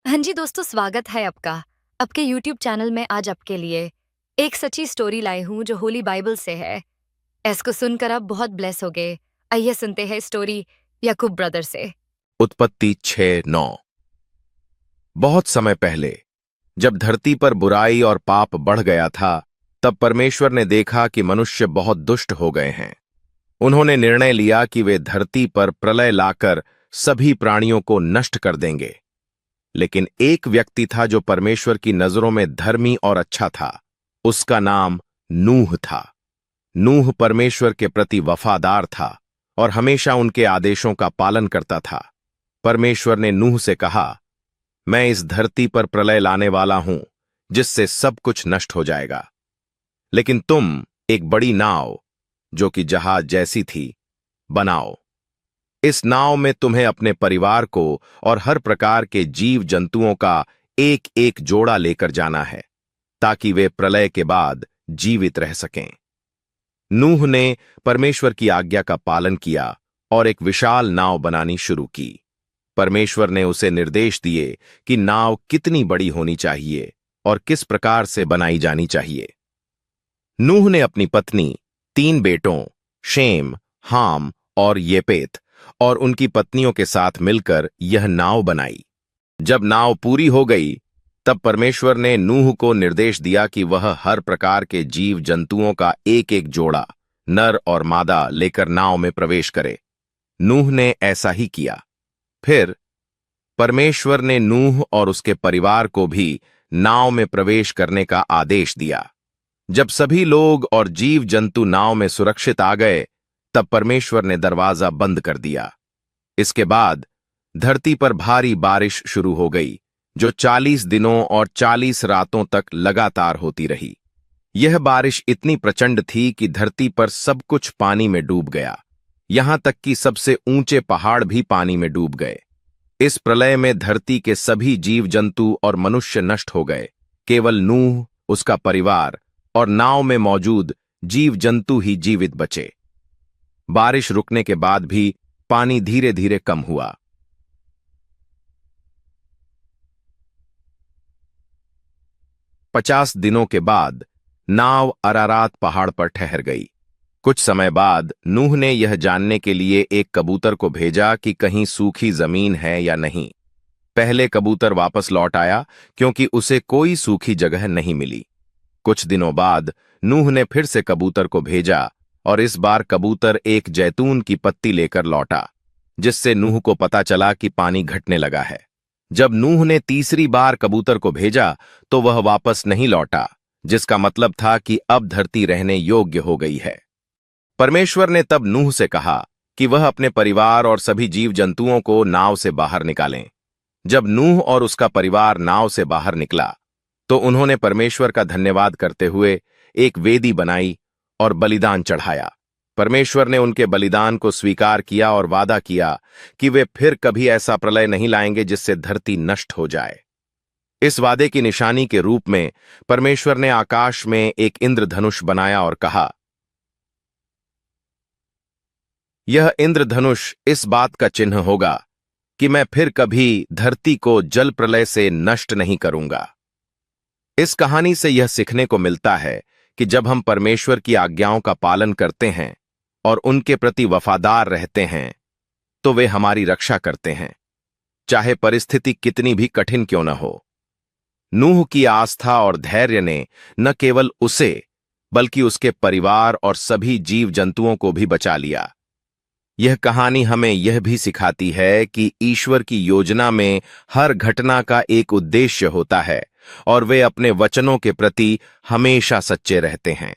हाँ जी दोस्तों, स्वागत है आपका आपके YouTube चैनल में। आज आपके लिए एक सच्ची स्टोरी लाई हूँ जो होली बाइबल से है। इसको सुनकर आप बहुत ब्लेस हो गए। आइए सुनते हैं स्टोरी याकूब ब्रदर से। उत्पत्ति 6:9। बहुत समय पहले जब धरती पर बुराई और पाप बढ़ गया था, तब परमेश्वर ने देखा कि मनुष्य बहुत दुष्ट हो गए हैं। उन्होंने निर्णय लिया कि वे धरती पर प्रलय लाकर सभी प्राणियों को नष्ट कर देंगे। लेकिन एक व्यक्ति था जो परमेश्वर की नजरों में धर्मी और अच्छा था। उसका नाम नूह था। नूह परमेश्वर के प्रति वफादार था और हमेशा उनके आदेशों का पालन करता था। परमेश्वर ने नूह से कहा, मैं इस धरती पर प्रलय लाने वाला हूं जिससे सब कुछ नष्ट हो जाएगा। लेकिन तुम एक बड़ी नाव, जो कि जहाज जैसी थी, बनाओ। इस नाव में तुम्हें अपने परिवार को और हर प्रकार के जीव जंतुओं का एक एक जोड़ा लेकर जाना है, ताकि वे प्रलय के बाद जीवित रह सकें। नूह ने परमेश्वर की आज्ञा का पालन किया और एक विशाल नाव बनानी शुरू की। परमेश्वर ने उसे निर्देश दिए कि नाव कितनी बड़ी होनी चाहिए और किस प्रकार से बनाई जानी चाहिए। नूह ने अपनी पत्नी, 3 बेटों शेम, हाम और येपेत और उनकी पत्नियों के साथ मिलकर यह नाव बनाई। जब नाव पूरी हो गई, तब परमेश्वर ने नूह को निर्देश दिया कि वह हर प्रकार के जीव जंतुओं का एक एक जोड़ा, नर और मादा, लेकर नाव में प्रवेश करे। नूह ने ऐसा ही किया। फिर परमेश्वर ने नूह और उसके परिवार को भी नाव में प्रवेश करने का आदेश दिया। जब सभी लोग और जीव जंतु नाव में सुरक्षित आ गए, तब परमेश्वर ने दरवाजा बंद कर दिया। इसके बाद धरती पर भारी बारिश शुरू हो गई, जो 40 दिनों और 40 रातों तक लगातार होती रही। यह बारिश इतनी प्रचंड थी कि धरती पर सब कुछ पानी में डूब गया। यहां तक कि सबसे ऊंचे पहाड़ भी पानी में डूब गए। इस प्रलय में धरती के सभी जीव जंतु और मनुष्य नष्ट हो गए। केवल नूह, उसका परिवार और नाव में मौजूद जीव जंतु ही जीवित बचे। बारिश रुकने के बाद भी पानी धीरे धीरे कम हुआ। 50 दिनों के बाद नाव अरारात पहाड़ पर ठहर गई। कुछ समय बाद नूह ने यह जानने के लिए एक कबूतर को भेजा कि कहीं सूखी जमीन है या नहीं। पहले कबूतर वापस लौट आया, क्योंकि उसे कोई सूखी जगह नहीं मिली। कुछ दिनों बाद नूह ने फिर से कबूतर को भेजा और इस बार कबूतर एक जैतून की पत्ती लेकर लौटा, जिससे नूह को पता चला कि पानी घटने लगा है। जब नूह ने तीसरी बार कबूतर को भेजा तो वह वापस नहीं लौटा, जिसका मतलब था कि अब धरती रहने योग्य हो गई है। परमेश्वर ने तब नूह से कहा कि वह अपने परिवार और सभी जीव जंतुओं को नाव से बाहर निकालें। जब नूह और उसका परिवार नाव से बाहर निकला, तो उन्होंने परमेश्वर का धन्यवाद करते हुए एक वेदी बनाई और बलिदान चढ़ाया। परमेश्वर ने उनके बलिदान को स्वीकार किया और वादा किया कि वे फिर कभी ऐसा प्रलय नहीं लाएंगे जिससे धरती नष्ट हो जाए। इस वादे की निशानी के रूप में परमेश्वर ने आकाश में एक इंद्रधनुष बनाया और कहा, यह इंद्रधनुष इस बात का चिन्ह होगा कि मैं फिर कभी धरती को जल प्रलय से नष्ट नहीं करूंगा। इस कहानी से यह सीखने को मिलता है कि जब हम परमेश्वर की आज्ञाओं का पालन करते हैं और उनके प्रति वफादार रहते हैं, तो वे हमारी रक्षा करते हैं, चाहे परिस्थिति कितनी भी कठिन क्यों न हो। नूह की आस्था और धैर्य ने न केवल उसे, बल्कि उसके परिवार और सभी जीव जंतुओं को भी बचा लिया। यह कहानी हमें यह भी सिखाती है कि ईश्वर की योजना में हर घटना का एक उद्देश्य होता है और वे अपने वचनों के प्रति हमेशा सच्चे रहते हैं।